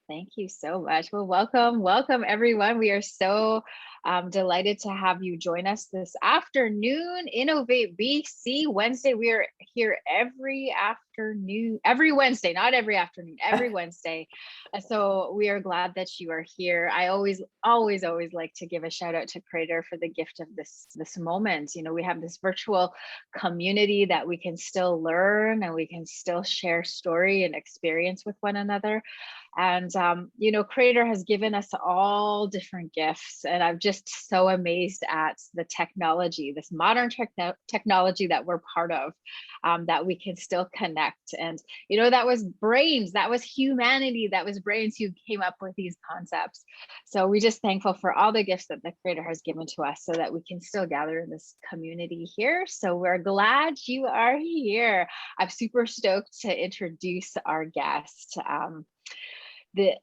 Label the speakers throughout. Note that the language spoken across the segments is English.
Speaker 1: Thank you so much. Well, welcome everyone. We are so delighted to have you join us this afternoon. Innovate BC Wednesday. We are here every afternoon, every Wednesday, not every afternoon, every Wednesday. So we are glad that you are here. I always like to give a shout out to Creator for the gift of this moment. You know, we have this virtual community that we can still learn and we can still share story and experience with one another. And, you know, Creator has given us all different gifts. And I'm just so amazed at the technology, this modern technology that we're part of, that we can still connect. And, you know, that was brains, that was humanity, that was brains who came up with these concepts. So we're just thankful for all the gifts that the Creator has given to us so that we can still gather in this community here. So we're glad you are here. I'm super stoked to introduce our guest. The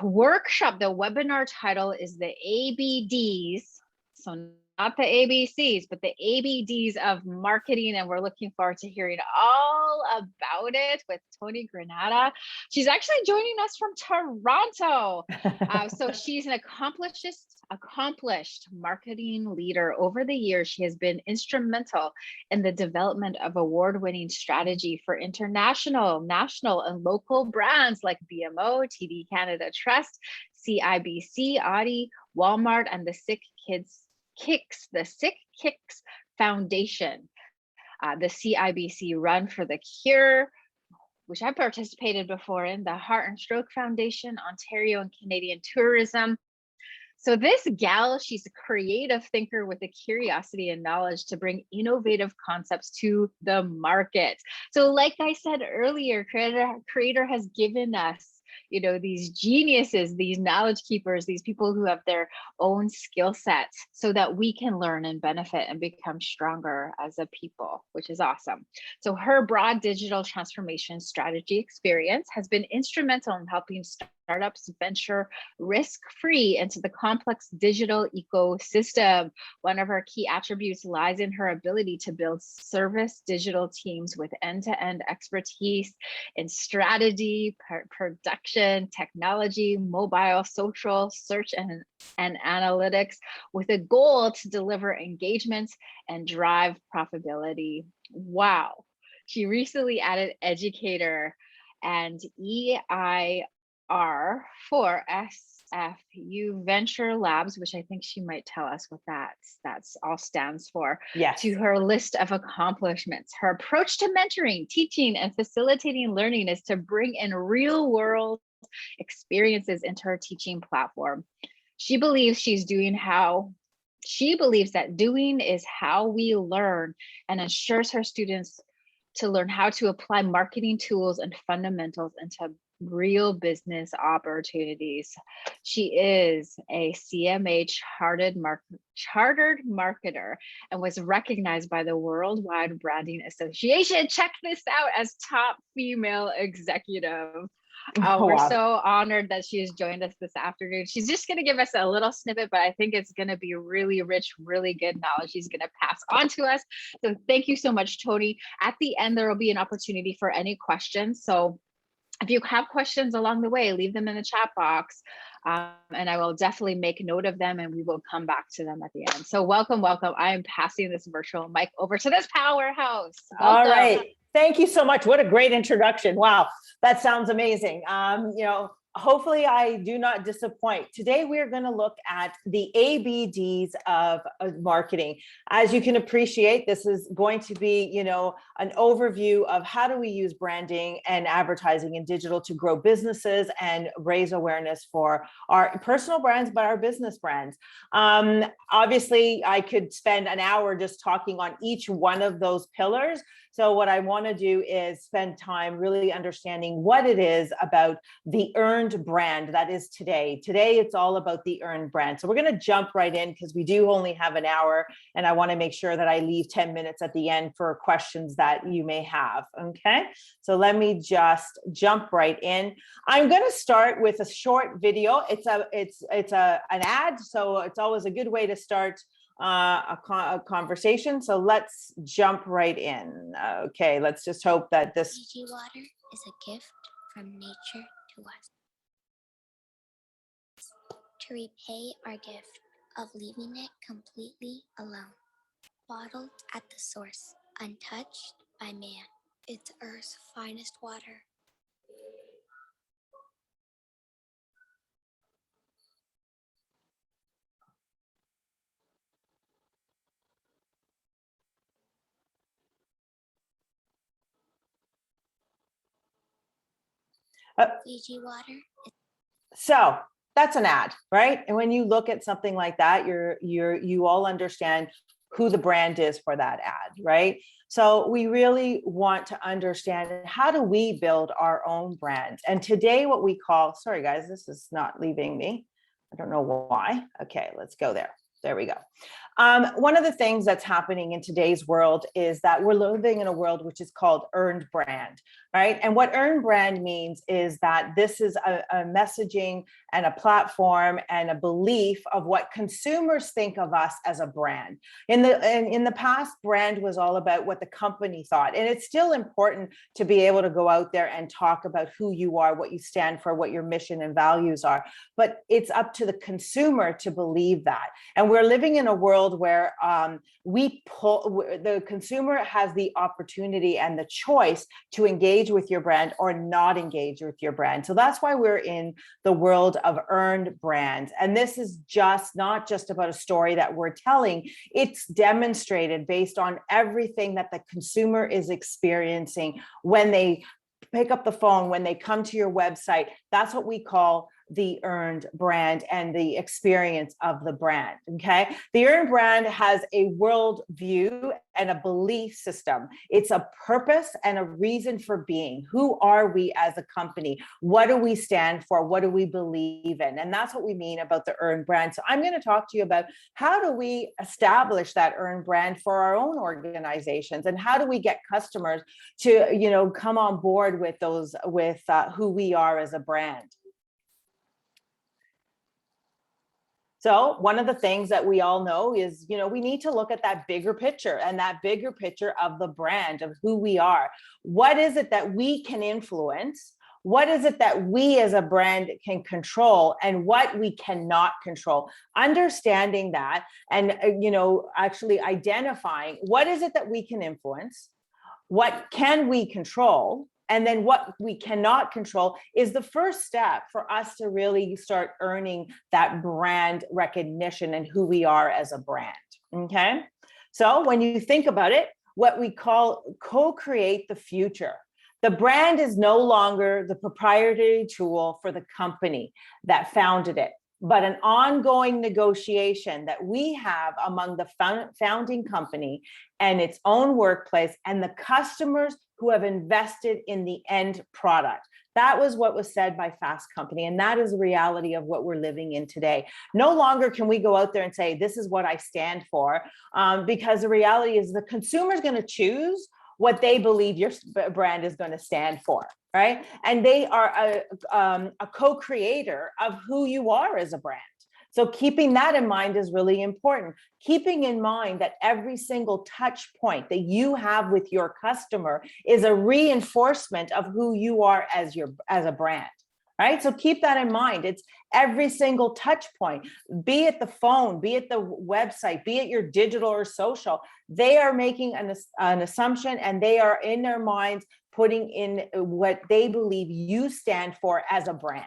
Speaker 1: workshop, the webinar title is the ABDs. So not the ABCs, but the ABDs of marketing. And we're looking forward to hearing all about it with Tonie Granata. She's actually joining us from Toronto. So she's an accomplished marketing leader. Over the years, she has been instrumental in the development of award-winning strategy for international, national, and local brands like BMO, TD Canada Trust, CIBC, Audi, Walmart, and the SickKids Foundation, the CIBC Run for the Cure, which I participated before in, the Heart and Stroke Foundation, Ontario and Canadian Tourism. So this gal, she's a creative thinker with a curiosity and knowledge to bring innovative concepts to the market. So like I said earlier, Creator has given us, you know, these geniuses, these knowledge keepers, these people who have their own skill sets so that we can learn and benefit and become stronger as a people, which is awesome. So her broad digital transformation strategy experience has been instrumental in helping startups venture risk-free into the complex digital ecosystem. One of her key attributes lies in her ability to build service digital teams with end-to-end expertise in strategy, production, technology, mobile, social, search, and analytics, with a goal to deliver engagement and drive profitability. Wow. She recently added educator and EIR for SFU Venture Labs, which I think she might tell us what that's all stands for,
Speaker 2: yes,
Speaker 1: to her list of accomplishments. Her approach to mentoring, teaching, and facilitating learning is to bring in real world experiences into her teaching platform. She believes that doing is how we learn, and ensures her students to learn how to apply marketing tools and fundamentals into real business opportunities. She is a CMA chartered marketer and was recognized by the Worldwide Branding Association. Check this out, as top female executive. We're
Speaker 2: wow.
Speaker 1: so honored that she has joined us this afternoon. She's just going to give us a little snippet, but I think it's going to be really rich, really good knowledge she's going to pass on to us. So thank you so much, Tonie. At the end, there will be an opportunity for any questions. So if you have questions along the way, leave them in the chat box, and I will definitely make note of them, and we will come back to them at the end. So welcome. I am passing this virtual mic over to this powerhouse. Welcome.
Speaker 2: All right. Thank you so much. What a great introduction. Wow. That sounds amazing. You know, hopefully I do not disappoint. Today, we're going to look at the ABDs of marketing. As you can appreciate, this is going to be, you know, an overview of how do we use branding and advertising and digital to grow businesses and raise awareness for our personal brands, but our business brands. Obviously, I could spend an hour just talking on each one of those pillars. So what I want to do is spend time really understanding what it is about the earned brand that is today. Today, it's all about the earned brand. So we're going to jump right in because we do only have an hour, and I want to make sure that I leave 10 minutes at the end for questions that you may have. Okay, so let me just jump right in. I'm going to start with a short video. It's an ad, so it's always a good way to start a conversation. So let's jump right in. Okay, let's just hope that this
Speaker 3: Fiji water is a gift from nature to us. to repay our gift of leaving it completely alone, bottled at the source, untouched by man. It's Earth's finest water. Fiji water.
Speaker 2: So that's an ad, right? And when you look at something like that, you all understand who the brand is for that ad, right? So we really want to understand, how do we build our own brand? And today what we call, sorry guys, this is not leaving me. I don't know why. Okay, let's go there. There we go. One of the things that's happening in today's world is that we're living in a world which is called earned brand, right? And what earned brand means is that this is a messaging and a platform and a belief of what consumers think of us as a brand. In the past, brand was all about what the company thought. And it's still important to be able to go out there and talk about who you are, what you stand for, what your mission and values are. But it's up to the consumer to believe that. And we're living in a world where the consumer has the opportunity and the choice to engage with your brand or not engage with your brand. So that's why we're in the world of earned brands. And this is not just about a story that we're telling. It's demonstrated based on everything that the consumer is experiencing when they pick up the phone, when they come to your website. That's what we call the earned brand and the experience of the brand. Okay. The earned brand has a world view and a belief system. It's a purpose and a reason for being. Who are we as a company? What do we stand for? What do we believe in? And that's what we mean about the earned brand. So I'm going to talk to you about, how do we establish that earned brand for our own organizations, and how do we get customers to, come on board with those, with who we are as a brand. So one of the things that we all know is, we need to look at that bigger picture, and that bigger picture of the brand, of who we are. What is it that we can influence? What is it that we as a brand can control, and what we cannot control? Understanding that, and, actually identifying what is it that we can influence, what can we control, and then what we cannot control is the first step for us to really start earning that brand recognition and who we are as a brand. Okay. So when you think about it, what we call co-create the future. The brand is no longer the proprietary tool for the company that founded it, but an ongoing negotiation that we have among the founding company and its own workplace and the customers who have invested in the end product. That was what was said by Fast Company, and that is the reality of what we're living in today. No longer can we go out there and say, this is what I stand for, because the reality is the consumer is going to choose what they believe your brand is going to stand for, right? And they are a co-creator of who you are as a brand. So keeping that in mind is really important. Keeping in mind that every single touch point that you have with your customer is a reinforcement of who you are as a brand, right? So keep that in mind. It's every single touch point, be it the phone, be it the website, be it your digital or social. They are making an assumption, and they are in their minds putting in what they believe you stand for as a brand.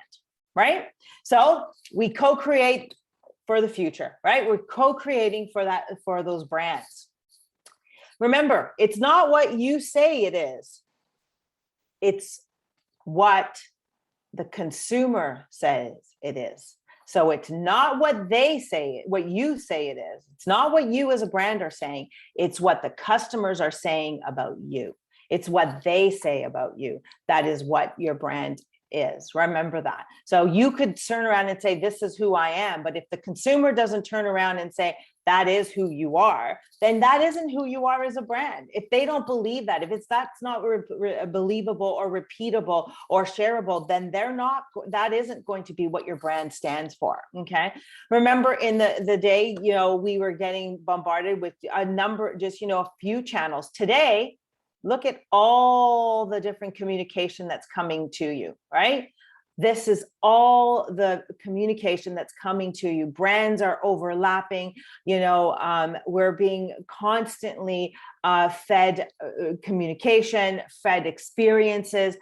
Speaker 2: Right? So we co-create for the future, right? We're co-creating for those brands. Remember, it's not what you say it is. It's what the consumer says it is. So it's not what they say, what you say it is. It's not what you as a brand are saying. It's what the customers are saying about you. It's what they say about you. That is what your brand is. Remember that. So you could turn around and say, this is who I am. But if the consumer doesn't turn around and say, that is who you are, then that isn't who you are as a brand. If they don't believe that, if that's not believable or repeatable or shareable, then that isn't going to be what your brand stands for. Okay. Remember in the day, we were getting bombarded with a few channels. Today, look at all the different communication that's coming to you, right? This is all the communication that's coming to you. Brands are overlapping, we're being constantly fed communication, fed experiences.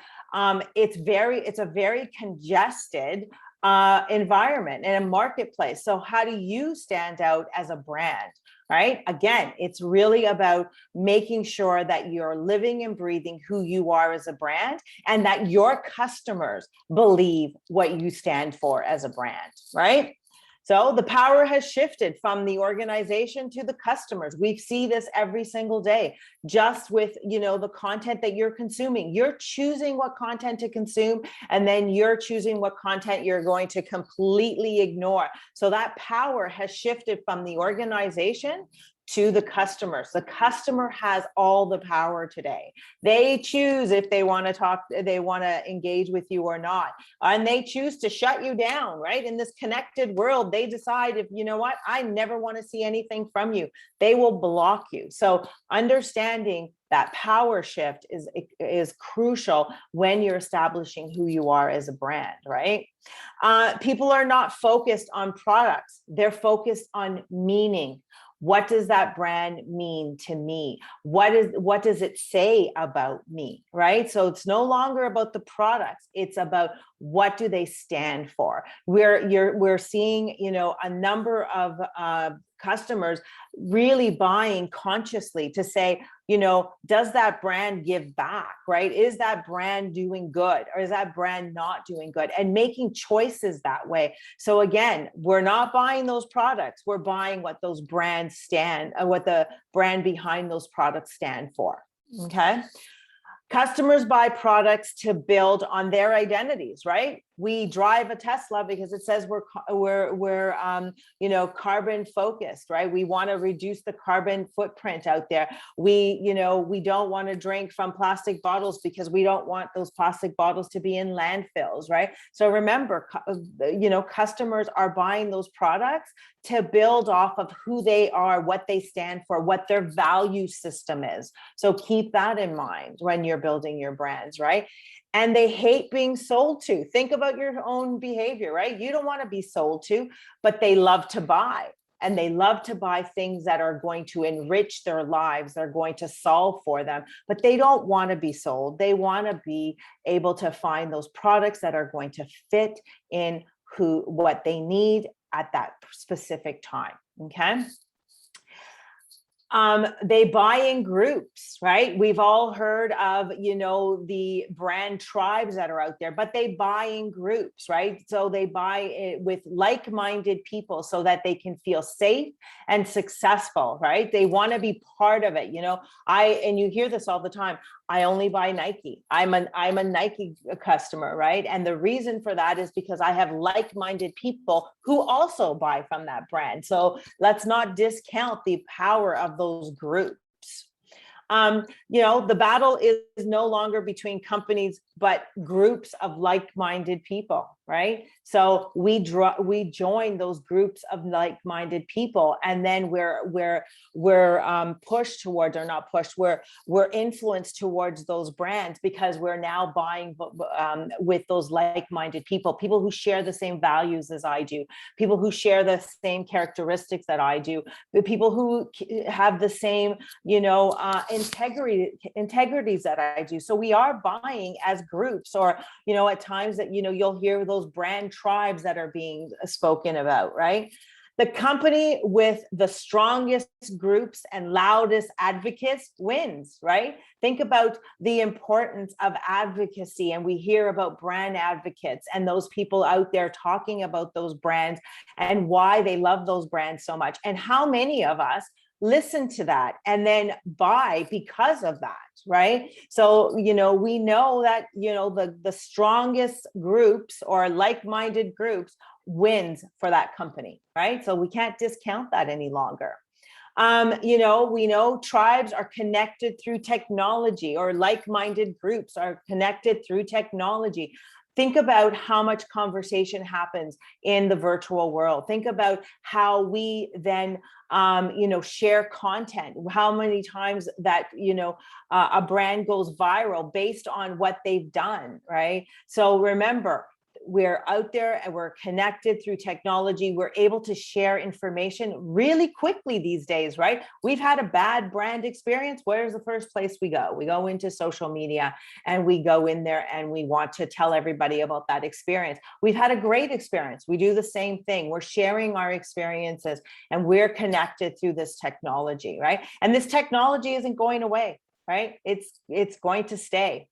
Speaker 2: It's a very congested environment and a marketplace. So how do you stand out as a brand? Right? Again, it's really about making sure that you're living and breathing who you are as a brand, and that your customers believe what you stand for as a brand, right? So the power has shifted from the organization to the customers. We see this every single day, just with, the content that you're consuming. You're choosing what content to consume, and then you're choosing what content you're going to completely ignore. So that power has shifted from the organization to the customers. The customer has all the power today. They choose if they want to talk, they want to engage with you or not. And they choose to shut you down, right? In this connected world, they decide, if you know what, I never want to see anything from you. They will block you. So understanding that power shift is crucial when you're establishing who you are as a brand, right? People are not focused on products. They're focused on meaning. What does that brand mean to me? What does it say about me, right? So it's no longer about the products. It's about what do they stand for. We're seeing, a number of customers really buying consciously to say, does that brand give back, right? Is that brand doing good, or is that brand not doing good? And making choices that way. So again, we're not buying those products. We're buying what those brands what the brand behind those products stand for. Okay. Customers buy products to build on their identities, right? We drive a Tesla because it says we're carbon focused, right? We want to reduce the carbon footprint out there. We don't want to drink from plastic bottles because we don't want those plastic bottles to be in landfills, right? So remember, customers are buying those products to build off of who they are, what they stand for, what their value system is. So keep that in mind when you're building your brands, right? And they hate being sold to. Think about your own behavior, right? You don't want to be sold to, but they love to buy. And they love to buy things that are going to enrich their lives. They're going to solve for them, but they don't want to be sold. They want to be able to find those products that are going to fit in what they need at that specific time. Okay. They buy in groups, right? We've all heard of, the brand tribes that are out there, but they buy in groups, right? So they buy it with like-minded people so that they can feel safe and successful, right? They want to be part of it. And you hear this all the time. I only buy Nike. I'm a Nike customer, right? And the reason for that is because I have like-minded people who also buy from that brand. So let's not discount the power of those groups. The battle is no longer between companies, but groups of like-minded people, right? So we join those groups of like-minded people, and then we're pushed towards, or not pushed, we're influenced towards those brands because we're now buying with those like-minded people who share the same values as I do, people who share the same characteristics that I do, the people who have the same, integrities that I do. So we are buying as groups, or, at times that, you'll hear those brand tribes that are being spoken about, right? The company with the strongest groups and loudest advocates wins, right? Think about the importance of advocacy. And we hear about brand advocates and those people out there talking about those brands and why they love those brands so much. And how many of us listen to that and then buy because of that, right? So, we know that, the strongest groups or like-minded groups wins for that company, right? So we can't discount that any longer. We know tribes are connected through technology, or like-minded groups are connected through technology. Think about how much conversation happens in the virtual world. Think about how we then, share content, how many times that, a brand goes viral based on what they've done, right? So remember, we're out there and we're connected through technology. We're able to share information really quickly these days, right? We've had a bad brand experience. Where's the first place we go? We go into social media and we go in there and we want to tell everybody about that experience. We've had a great experience. We do the same thing. We're sharing our experiences and we're connected through this technology, right? And this technology isn't going away, right? It's going to stay.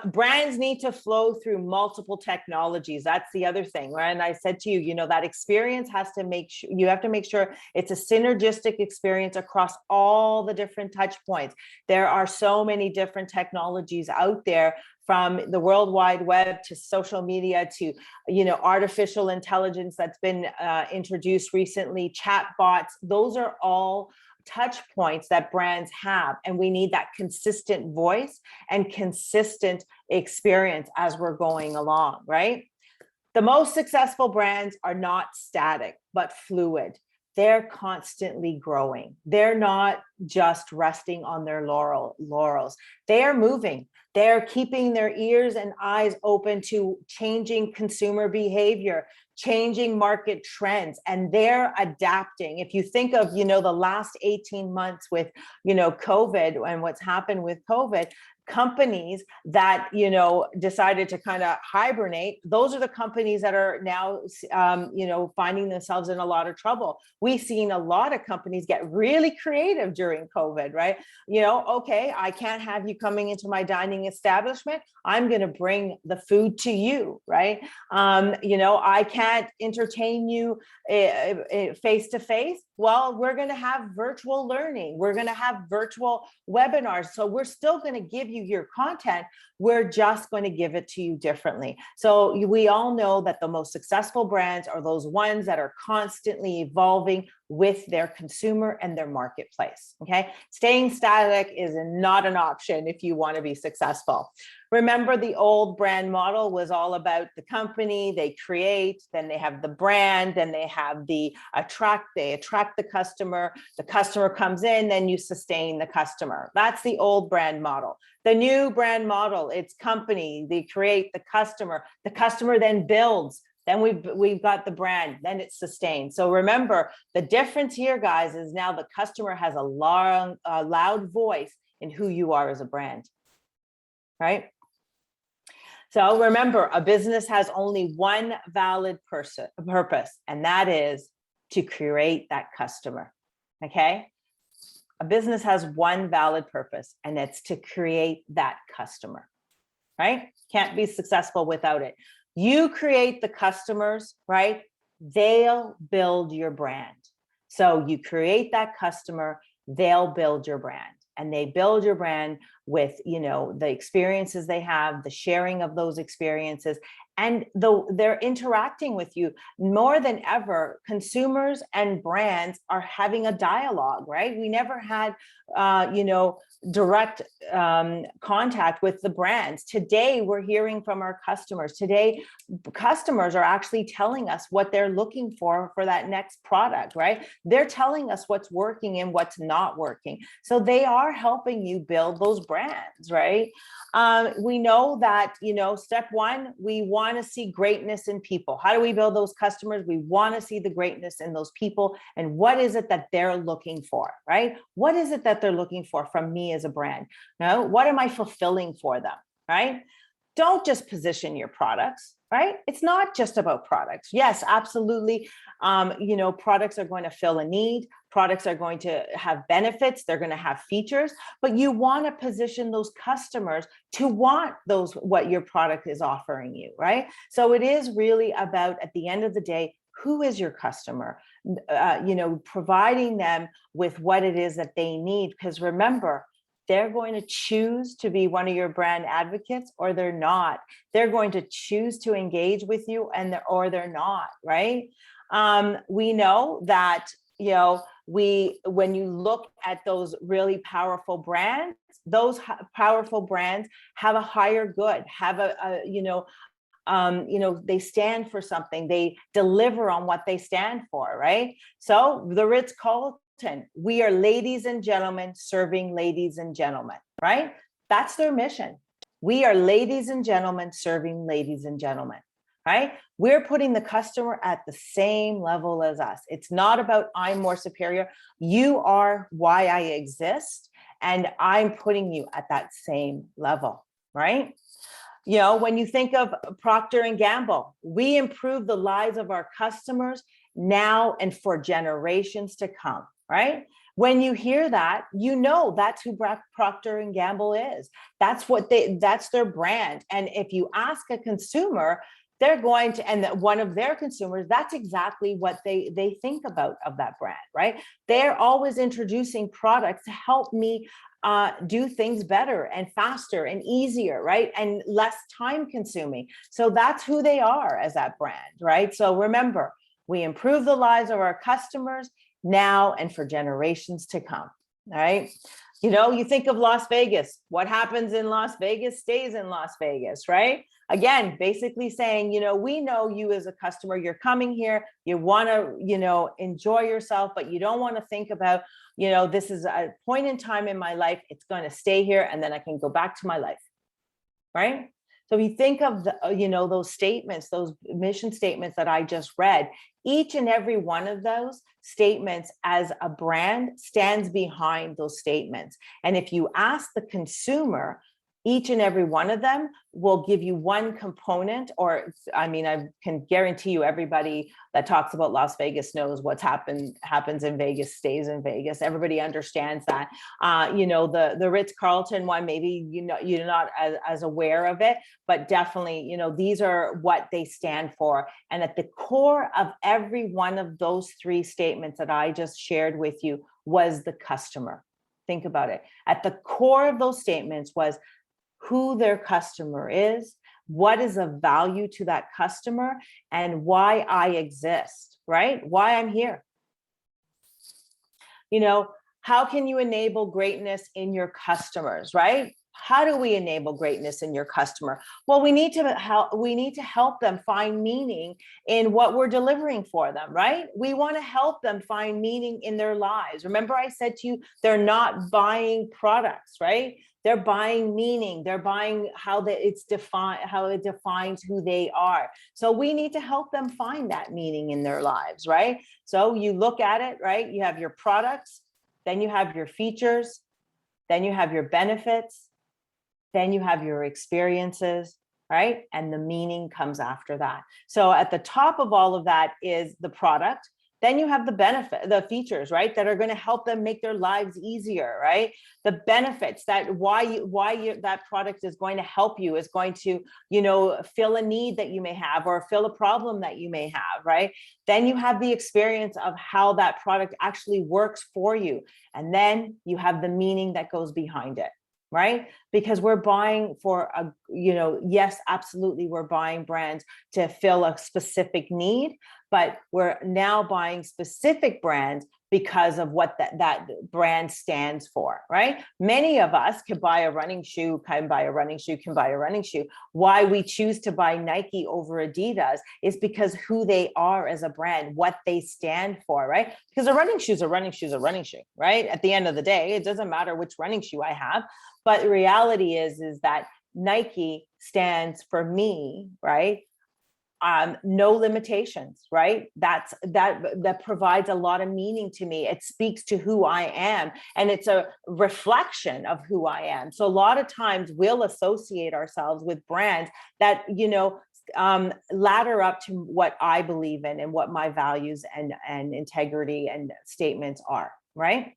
Speaker 2: Brands need to flow through multiple technologies. That's the other thing, right? And I said to you, you know, that experience has to make sure, you have to make sure it's a synergistic experience across all the different touch points. There are so many different technologies out there, from the World Wide Web to social media to, you know, artificial intelligence that's been introduced recently, chatbots. Those are all touch points that brands have, and we need that consistent voice and consistent experience as we're going along, right? The most successful brands are not static but fluid. They're constantly growing. They're not just resting on their laurels. They are moving. They're keeping their ears and eyes open to changing consumer behavior, changing market trends, and they're adapting. If you think of, you know, the last 18 months with, you know, COVID and what's happened with COVID, companies that, you know, decided to kind of hibernate, those are the companies that are now, you know, finding themselves in a lot of trouble. We've seen a lot of companies get really creative during COVID, right? You know, okay, I can't have you coming into my dining establishment. I'm going to bring the food to you, right? You know, I can't entertain you face to face. Well, we're going to have virtual learning. We're going to have virtual webinars. So we're still going to give you your content. We're just going to give it to you differently. So we all know that the most successful brands are those ones that are constantly evolving with their consumer and their marketplace. Okay. Staying static is not an option if you want to be successful. Remember, the old brand model was all about the company, they create, then they have the brand, then they have the they attract the customer comes in, then you sustain the customer. That's the old brand model. The new brand model, it's company, they create the customer then builds. Then we've got the brand, then it's sustained. So remember, the difference here, guys, is now the customer has a loud voice in who you are as a brand, right? So remember, a business has only one valid purpose, and that is to create that customer, okay? A business has one valid purpose, and it's to create that customer, right? Can't be successful without it. You create the customers, right? They'll build your brand. So you create that customer, they'll build your brand. And they build your brand with, you know, the experiences they have, the sharing of those experiences, and they're interacting with you more than ever. Consumers and brands are having a dialogue, right? We never had, you know, direct contact with the brands. Today, we're hearing from our customers. Today, customers are actually telling us what they're looking for that next product, right? They're telling us what's working and what's not working. So they are helping you build those brands, right? We know that, you know, step one, we want to see greatness in people. How do we build those customers? We want to see the greatness in those people. And what is it that they're looking for, right? What is it that they're looking for from me as a brand? No, what am I fulfilling for them, right? Don't just position your products, right? It's not just about products. Yes, absolutely. You know, products are going to fill a need. Products are going to have benefits. They're going to have features, but you want to position those customers to want those, what your product is offering you, right? So it is really about, at the end of the day, who is your customer? You know, providing them with what it is that they need. Because remember, they're going to choose to be one of your brand advocates, or they're not. They're going to choose to engage with you, or they're not, right? We know that, you know, when you look at those really powerful brands, those powerful brands have a higher good, have you know, they stand for something. They deliver on what they stand for, right? So the Ritz-Carlton, we are ladies and gentlemen serving ladies and gentlemen, right? That's their mission. We are ladies and gentlemen serving ladies and gentlemen. right? We're putting the customer at the same level as us. It's not about I'm more superior. You are why I exist, and I'm putting you at that same level, right? You know, when you think of Procter and Gamble, we improve the lives of our customers now and for generations to come, right? When you hear that, you know that's who Procter and Gamble is. That's their brand. And if you ask a consumer, they're going to, and one of their consumers, that's exactly what they think about of that brand, right? They're always introducing products to help me do things better and faster and easier, right? And less time consuming. So that's who they are as that brand, right? So remember, we improve the lives of our customers now and for generations to come, right? You know, you think of Las Vegas, what happens in Las Vegas stays in Las Vegas, right? Again, basically saying, you know, we know you as a customer, you're coming here, you want to, you know, enjoy yourself, but you don't want to think about, you know, this is a point in time in my life, it's going to stay here and then I can go back to my life, right? So if you think of the, you know, those statements, those mission statements that I just read, each and every one of those statements as a brand stands behind those statements. And if you ask the consumer, each and every one of them will give you one component, or I mean, I can guarantee you everybody that talks about Las Vegas knows what's happens in Vegas stays in Vegas. Everybody understands that. You know, the Ritz-Carlton one, maybe you're not as aware of it, but definitely, you know, these are what they stand for. And at the core of every one of those three statements that I just shared with you was the customer. Think about it. At the core of those statements was who their customer is, what is of value to that customer, and why I exist, right? Why I'm here. You know, how can you enable greatness in your customers, right? How do we enable greatness in your customer? Well, we need to help them find meaning in what we're delivering for them, right? We want to help them find meaning in their lives. Remember I said to you, they're not buying products, right? They're buying meaning. They're buying how it defines who they are. So we need to help them find that meaning in their lives, right? So you look at it, right? You have your products, then you have your features, then you have your benefits, then you have your experiences, right? And the meaning comes after that. So at the top of all of that is the product. Then you have the benefit, the features, right? That are going to help them make their lives easier, right? The benefits that that product is going to help you, is going to, you know, fill a need that you may have or fill a problem that you may have, right? Then you have the experience of how that product actually works for you. And then you have the meaning that goes behind it, right? Because we're buying for a, you know, yes, absolutely, we're buying brands to fill a specific need, but we're now buying specific brands because of what that brand stands for, right? Many of us can buy a running shoe, can buy a running shoe. Why we choose to buy Nike over Adidas is because who they are as a brand, what they stand for, right? Because a running shoe is a running shoe, right? At the end of the day, it doesn't matter which running shoe I have, but the reality is that Nike stands for me, right? No limitations, right? That provides a lot of meaning to me. It speaks to who I am, and it's a reflection of who I am. So a lot of times we'll associate ourselves with brands that, you know, ladder up to what I believe in and what my values and integrity and statements are, right?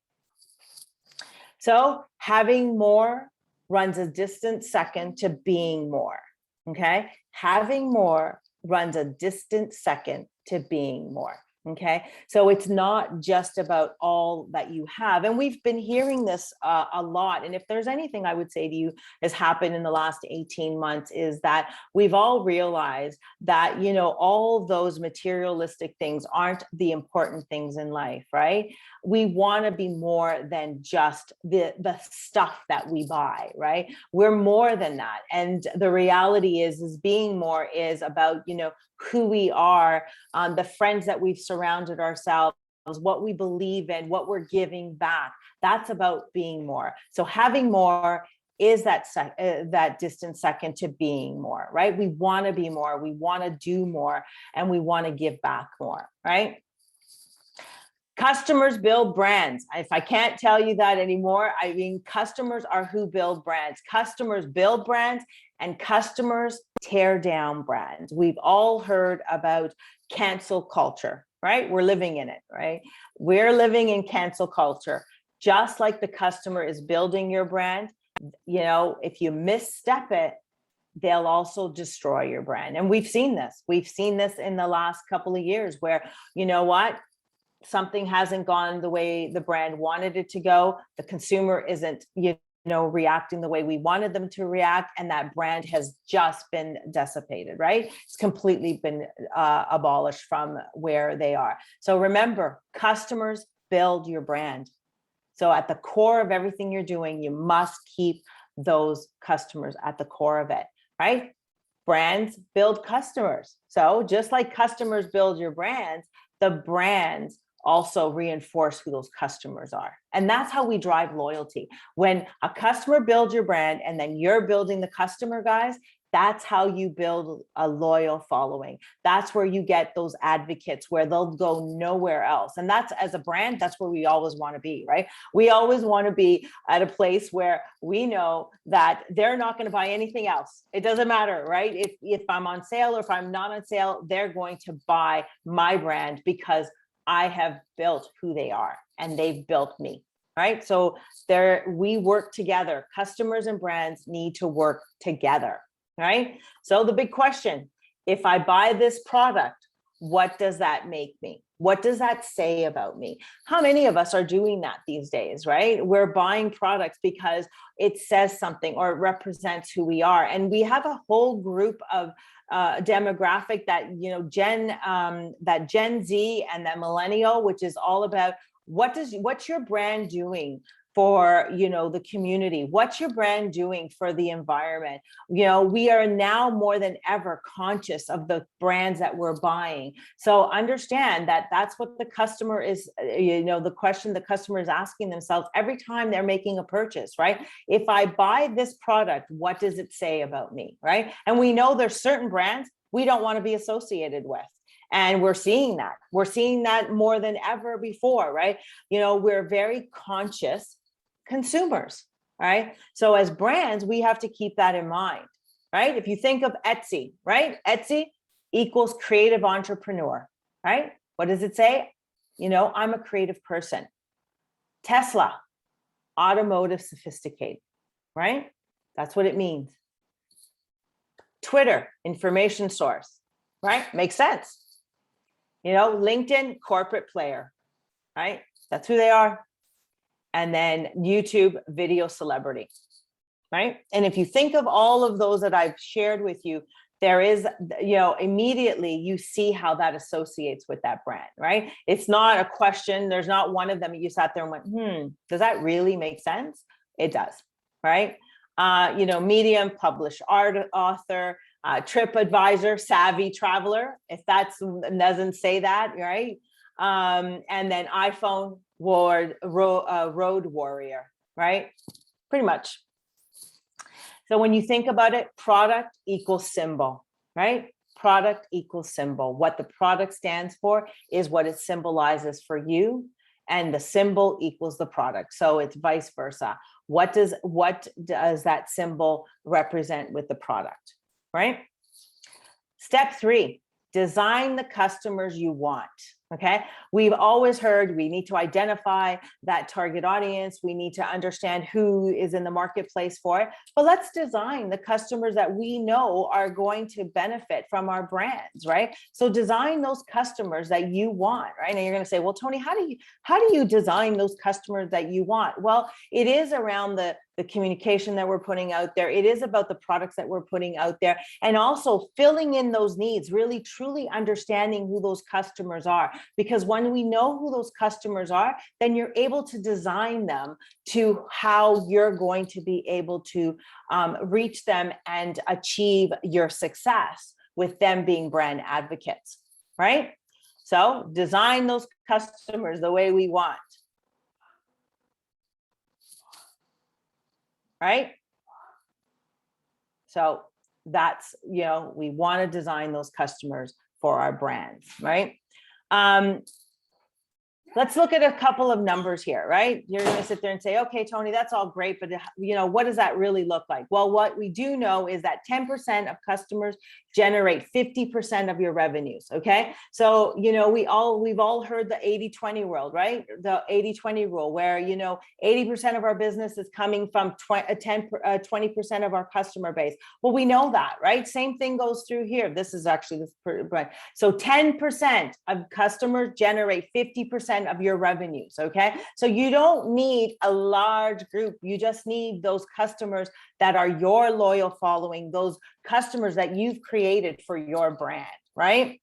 Speaker 2: So having more runs a distant second to being more, okay? Having more runs a distant second to being more, okay? So it's not just about all that you have. And we've been hearing this a lot. And if there's anything I would say to you has happened in the last 18 months is that we've all realized that, you know, all those materialistic things aren't the important things in life, right? We want to be more than just the stuff that we buy, right? We're more than that. And the reality is being more is about, you know, who we are, the friends that we've surrounded ourselves, what we believe in, what we're giving back. That's about being more. So having more is that distant second to being more, right? We want to be more, we want to do more, and we want to give back more, right? Customers build brands. If I can't tell you that anymore, I mean, customers are who build brands. Customers build brands and customers tear down brands. We've all heard about cancel culture, right? We're living in it, right? We're living in cancel culture. Just like the customer is building your brand, you know, if you misstep it, they'll also destroy your brand. And we've seen this. We've seen this in the last couple of years where, you know what? Something hasn't gone the way the brand wanted it to go. The consumer isn't, you know, reacting the way we wanted them to react. And that brand has just been dissipated, right? It's completely been abolished from where they are. So remember, customers build your brand. So at the core of everything you're doing, you must keep those customers at the core of it, right? Brands build customers. So just like customers build your brands, the brands also reinforce who those customers are. And that's how we drive loyalty. When a customer builds your brand and then you're building the customer, guys, that's how you build a loyal following. That's where you get those advocates where they'll go nowhere else. And that's, as a brand, that's where we always want to be, right? We always want to be at a place where we know that they're not going to buy anything else. It doesn't matter, right? If I'm on sale or if I'm not on sale, they're going to buy my brand because I have built who they are and they've built me, right? So we work together. Customers and brands need to work together, right? So the big question, if I buy this product, what does that make me? What does that say about me? How many of us are doing that these days, right? We're buying products because it says something or it represents who we are. And we have a whole group of demographic that, you know, that Gen Z and that millennial, which is all about what's your brand doing for, you know, the community? What's your brand doing for the environment? You know, we are now more than ever conscious of the brands that we're buying. So understand that that's what the customer is, you know, the question the customer is asking themselves every time they're making a purchase, right? If I buy this product, what does it say about me, right? And we know there's certain brands we don't want to be associated with. And we're seeing that. We're seeing that more than ever before, right? You know, we're very conscious consumers, right? So as brands, we have to keep that in mind, right? If you think of Etsy, right? Etsy equals creative entrepreneur, right? What does it say? You know, I'm a creative person. Tesla, automotive sophisticated, right? That's what it means. Twitter, information source, right? Makes sense. You know, LinkedIn, corporate player, right? That's who they are. And then YouTube, video celebrity, right? And if you think of all of those that I've shared with you, there is, you know, immediately you see how that associates with that brand, right? It's not a question. There's not one of them you sat there and went, does that really make sense? It does, right? You know, Medium, published art author, TripAdvisor, savvy traveler, if that doesn't say that, right? And then iPhone, road warrior, right? Pretty much. So when you think about it, product equals symbol, right? Product equals symbol. What the product stands for is what it symbolizes for you, and the symbol equals the product. So it's vice versa. What does that symbol represent with the product, right? Step 3, design the customers you want. Okay, we've always heard we need to identify that target audience. We need to understand who is in the marketplace for it. But let's design the customers that we know are going to benefit from our brands, right? So design those customers that you want, right? And you're going to say, well, Tonie, how do you design those customers that you want? Well, it is around the communication that we're putting out there. It is about the products that we're putting out there, and also filling in those needs, really truly understanding who those customers are. Because when we know who those customers are, then you're able to design them to how you're going to be able to reach them and achieve your success with them being brand advocates, right? So design those customers the way we want. Right? So that's, we want to design those customers for our brands, right? Let's look at a couple of numbers here, right? You're going to sit there and say, okay, Tonie, that's all great, but what does that really look like? Well, what we do know is that 10% of customers generate 50% of your revenues, okay? So, we've all heard the 80-20 world, right? The 80-20 rule where, 80% of our business is coming from 20% of our customer base. Well, we know that, right? Same thing goes through here. This is actually this. So 10% of customers generate 50% of your revenues, okay? So you don't need a large group. You just need those customers that are your loyal following, those customers that you've created for your brand, right?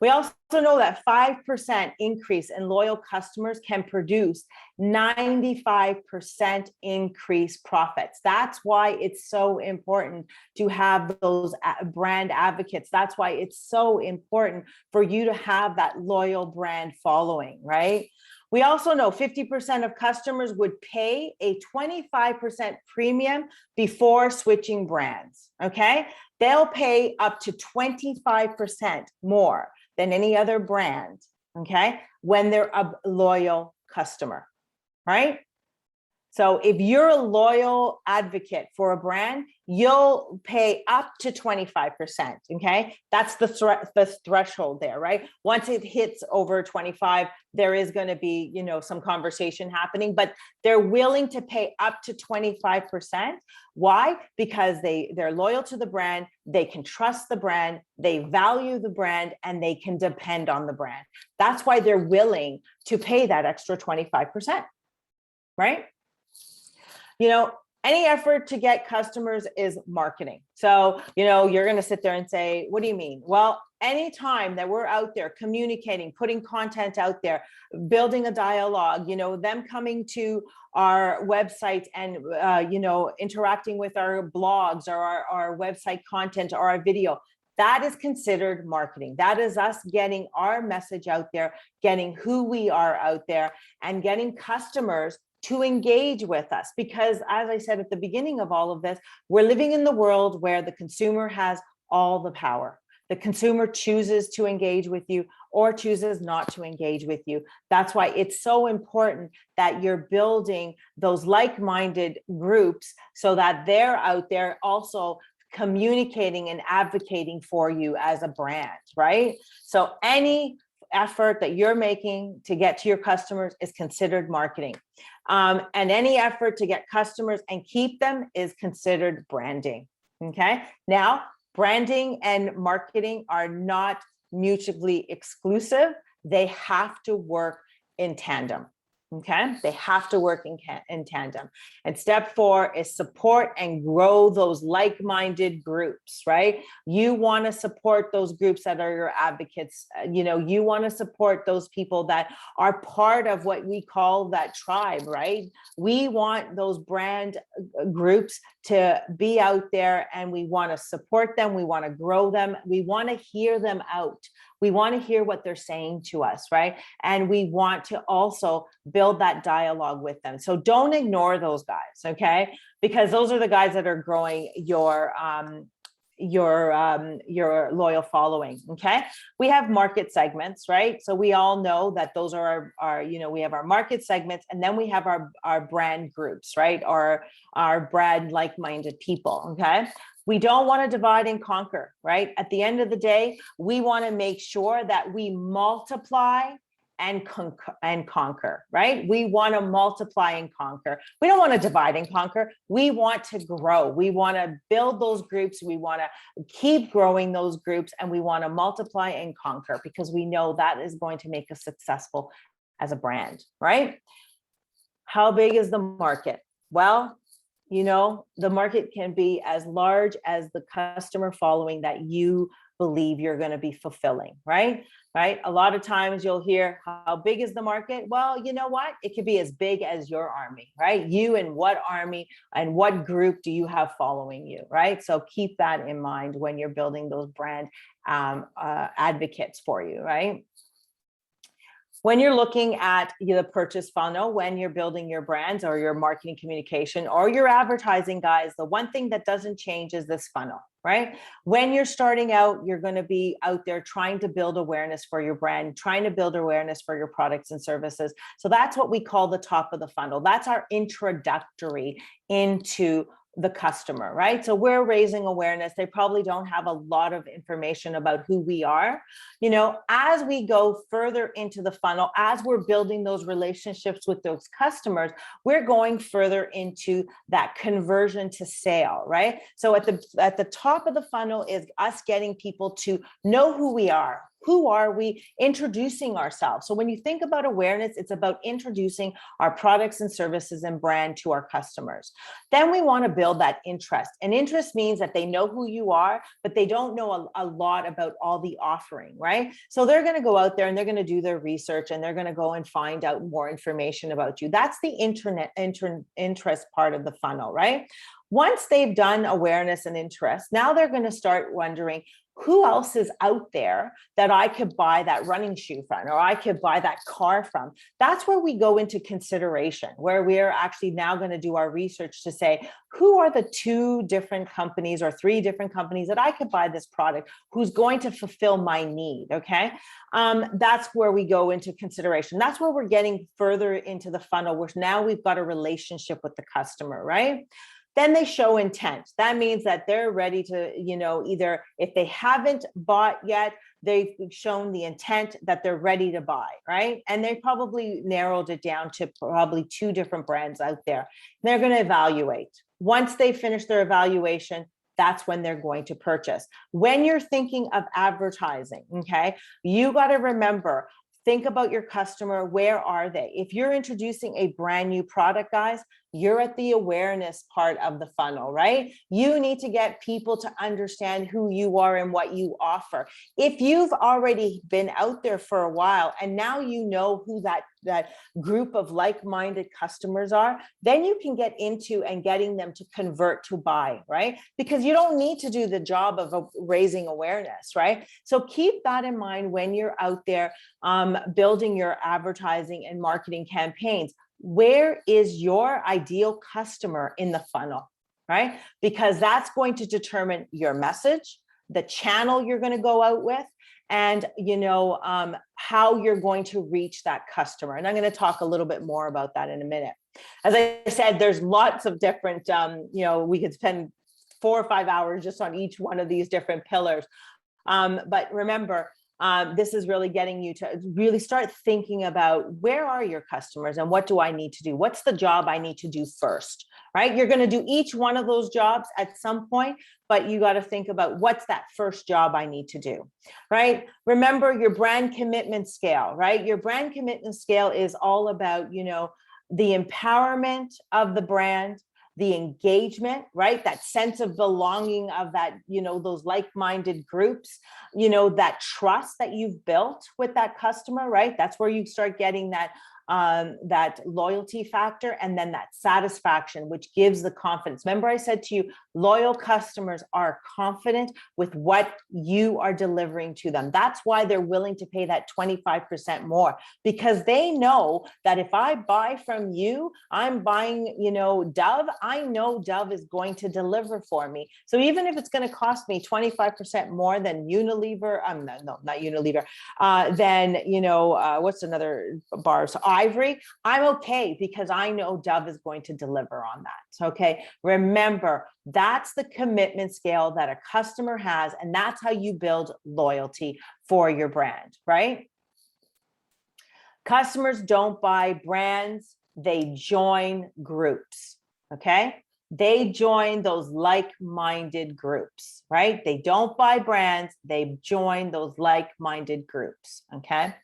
Speaker 2: We also know that 5% increase in loyal customers can produce 95% increase profits. That's why it's so important to have those brand advocates. That's why it's so important for you to have that loyal brand following, right? We also know 50% of customers would pay a 25% premium before switching brands, okay? They'll pay up to 25% more than any other brand, okay, when they're a loyal customer, right? So if you're a loyal advocate for a brand, you'll pay up to 25%, okay? That's the threshold there, right? Once it hits over 25, there is going to be, some conversation happening, but they're willing to pay up to 25%. Why? Because they're loyal to the brand, they can trust the brand, they value the brand, and they can depend on the brand. That's why they're willing to pay that extra 25%, right? Any effort to get customers is marketing. So, you're going to sit there and say, what do you mean? Well, anytime that we're out there communicating, putting content out there, building a dialogue, them coming to our website and, interacting with our blogs or our website content or our video, that is considered marketing. That is us getting our message out there, getting who we are out there, and getting customers to engage with us. Because as I said at the beginning of all of this, we're living in the world where the consumer has all the power. The consumer chooses to engage with you or chooses not to engage with you. That's why it's so important that you're building those like-minded groups so that they're out there also communicating and advocating for you as a brand, right? So any effort that you're making to get to your customers is considered marketing. And any effort to get customers and keep them is considered branding, okay? Now, branding and marketing are not mutually exclusive. They have to work in tandem, okay? They have to work in tandem. And step 4 is support and grow those like-minded groups, right? You want to support those groups that are your advocates. You want to support those people that are part of what we call that tribe, right? We want those brand groups to be out there, and we want to support them. We want to grow them. We want to hear them out. We want to hear what they're saying to us, right? And we want to also build that dialogue with them. So don't ignore those guys, okay? Because those are the guys that are growing your loyal following, okay? We have market segments, right? So we all know that those are our we have our market segments, and then we have our brand groups, right? Or our brand like-minded people, okay? We don't want to divide and conquer, right? At the end of the day, we want to make sure that we multiply and conquer, right? We want to multiply and conquer. We don't want to divide and conquer. We want to grow. We want to build those groups. We want to keep growing those groups, and we want to multiply and conquer because we know that is going to make us successful as a brand, right? How big is the market? Well, the market can be as large as the customer following that you believe you're going to be fulfilling, right? A lot of times you'll hear, how big is the market? Well, you know what? It could be as big as your army, right? You and what army and what group do you have following you, right? So keep that in mind when you're building those brand advocates for you, right? When you're looking at the purchase funnel, when you're building your brands or your marketing communication or your advertising, guys, the one thing that doesn't change is this funnel, right? When you're starting out, you're going to be out there trying to build awareness for your brand, trying to build awareness for your products and services. So that's what we call the top of the funnel. That's our introductory into the customer, right? So we're raising awareness. They probably don't have a lot of information about who we are. As we go further into the funnel, as we're building those relationships with those customers, we're going further into that conversion to sale, right? So at the top of the funnel is us getting people to know who we are. Who are we? Introducing ourselves. So when you think about awareness, it's about introducing our products and services and brand to our customers. Then we want to build that interest. And interest means that they know who you are, but they don't know a lot about all the offering, right? So they're going to go out there and they're going to do their research and they're going to go and find out more information about you. That's the interest part of the funnel, right? Once they've done awareness and interest, now they're going to start wondering, who else is out there that I could buy that running shoe from, or I could buy that car from? That's where we go into consideration, where we are actually now going to do our research to say, who are the 2 different companies or 3 different companies that I could buy this product, who's going to fulfill my need, okay? That's where we go into consideration. That's where we're getting further into the funnel, which now we've got a relationship with the customer, right? Then they show intent. That means that they're ready to, either if they haven't bought yet, they've shown the intent that they're ready to buy, right? And they probably narrowed it down to probably 2 different brands out there. They're going to evaluate. Once they finish their evaluation, that's when they're going to purchase. When you're thinking of advertising, okay, you got to remember, think about your customer. Where are they? If you're introducing a brand new product, guys, you're at the awareness part of the funnel, right? You need to get people to understand who you are and what you offer. If you've already been out there for a while and now you know who that group of like-minded customers are, then you can get into and getting them to convert to buy, right? Because you don't need to do the job of raising awareness, right? So keep that in mind when you're out there building your advertising and marketing campaigns. Where is your ideal customer in the funnel, right? Because that's going to determine your message, the channel you're going to go out with, and how you're going to reach that customer. And I'm going to talk a little bit more about that in a minute. As I said, there's lots of different, we could spend 4 or 5 hours just on each one of these different pillars. But remember, this is really getting you to really start thinking about, where are your customers and what do I need to do? What's the job I need to do first, right? You're going to do each one of those jobs at some point, but you got to think about, what's that first job I need to do, right? Remember your brand commitment scale, right? Your brand commitment scale is all about, the empowerment of the brand, the engagement, right? That sense of belonging of that, those like-minded groups, that trust that you've built with that customer, right? That's where you start getting that loyalty factor, and then that satisfaction, which gives the confidence. Remember, I said to you, loyal customers are confident with what you are delivering to them. That's why they're willing to pay that 25% more, because they know that if I buy from you, I'm buying, Dove. I know Dove is going to deliver for me. So even if it's going to cost me 25% more than Unilever, not Unilever, then, what's another bar? So Ivory, I'm okay, because I know Dove is going to deliver on that. Okay. Remember, that's the commitment scale that a customer has, and that's how you build loyalty for your brand, right? Customers don't buy brands, they join groups. Okay. They join those like-minded groups, right? They don't buy brands, they join those like-minded groups. Okay.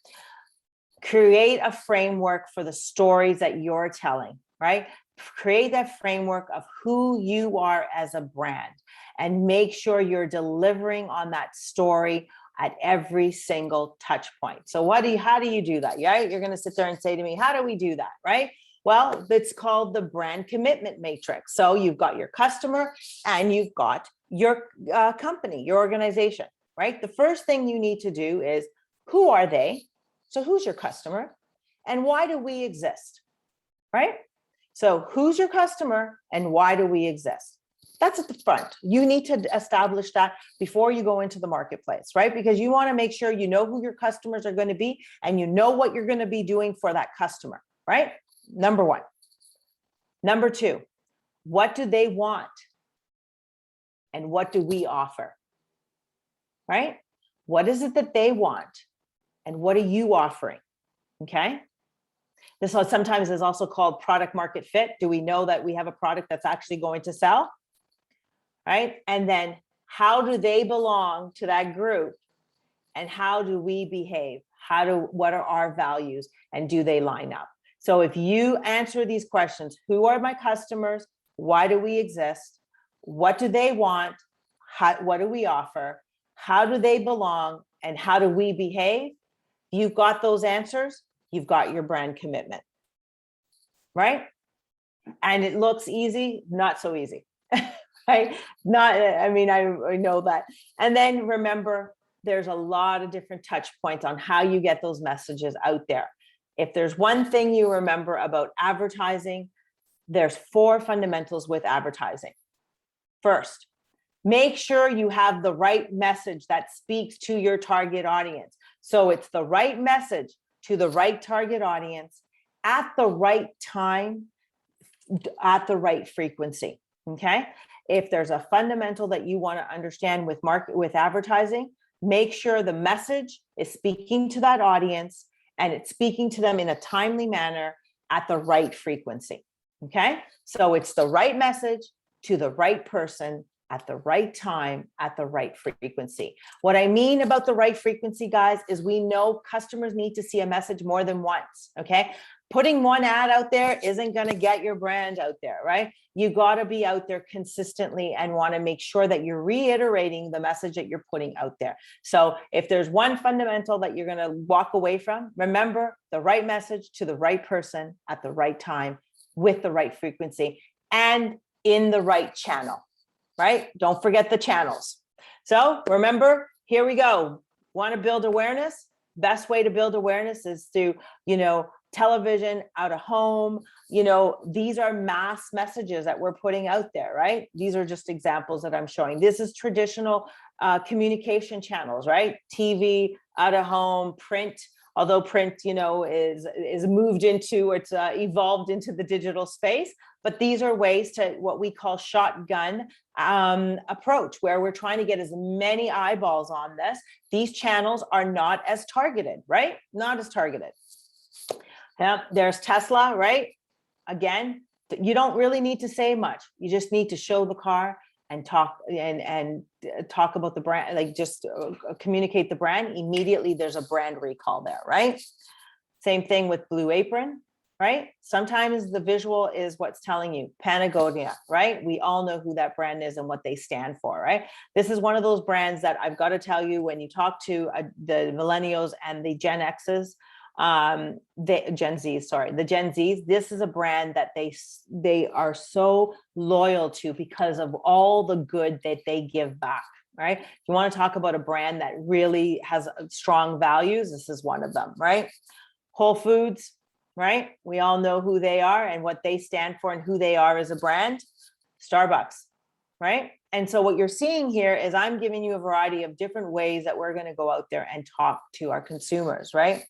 Speaker 2: Create a framework for the stories that you're telling, right? Create that framework of who you are as a brand, and make sure you're delivering on that story at every single touch point. So how do you do that? Yeah, you're going to sit there and say to me, how do we do that, right? Well, it's called the brand commitment matrix. So you've got your customer and you've got your company, your organization, right? The first thing you need to do is, who are they? So who's your customer and why do we exist, right? So who's your customer and why do we exist? That's at the front. You need to establish that before you go into the marketplace, right? Because you want to make sure you know who your customers are going to be and you know what you're going to be doing for that customer, right? Number one. Number two, what do they want? And what do we offer? Right? What is it that they want? And what are you offering? Okay. This sometimes is also called product market fit. Do we know that we have a product that's actually going to sell? Right? And then how do they belong to that group? And how do we behave? What are our values? And do they line up? So if you answer these questions, who are my customers? Why do we exist? What do they want? What do we offer? How do they belong? And how do we behave? You've got those answers. You've got your brand commitment, right? And it looks easy, not so easy, right? I know that. And then remember, there's a lot of different touch points on how you get those messages out there. If there's one thing you remember about advertising, there's 4 fundamentals with advertising. First, make sure you have the right message that speaks to your target audience. So it's the right message to the right target audience at the right time, at the right frequency. Okay. If there's a fundamental that you want to understand with advertising, make sure the message is speaking to that audience and it's speaking to them in a timely manner at the right frequency. Okay. So it's the right message to the right person at the right time, at the right frequency. What I mean about the right frequency, guys, is we know customers need to see a message more than once, okay? Putting one ad out there isn't gonna get your brand out there, right? You gotta be out there consistently and wanna make sure that you're reiterating the message that you're putting out there. So if there's one fundamental that you're gonna walk away from, remember the right message to the right person at the right time with the right frequency and in the right channel. Right? Don't forget the channels. So remember, here we go. Want to build awareness? Best way to build awareness is through, television, out of home. These are mass messages that we're putting out there, right? These are just examples that I'm showing. This is traditional communication channels, right? TV, out of home, print. Although print, is moved into, it's evolved into the digital space. But these are ways to what we call shotgun approach, where we're trying to get as many eyeballs on this. These channels are not as targeted, right? Not as targeted. Yeah, there's Tesla, right? Again, you don't really need to say much. You just need to show the car and talk about the brand, like just communicate the brand. Immediately there's a brand recall there, right? Same thing with Blue Apron, right? Sometimes the visual is what's telling you. Patagonia, right? We all know who that brand is and what they stand for, right? This is one of those brands that I've got to tell you, when you talk to the millennials and the Gen X's, the Gen Zs, this is a brand that they are so loyal to because of all the good that they give back, right? If you want to talk about a brand that really has strong values, this is one of them, right? Whole Foods, right? We all know who they are and what they stand for and who they are as a brand. Starbucks, right? And so what you're seeing here is I'm giving you a variety of different ways that we're going to go out there and talk to our consumers, right?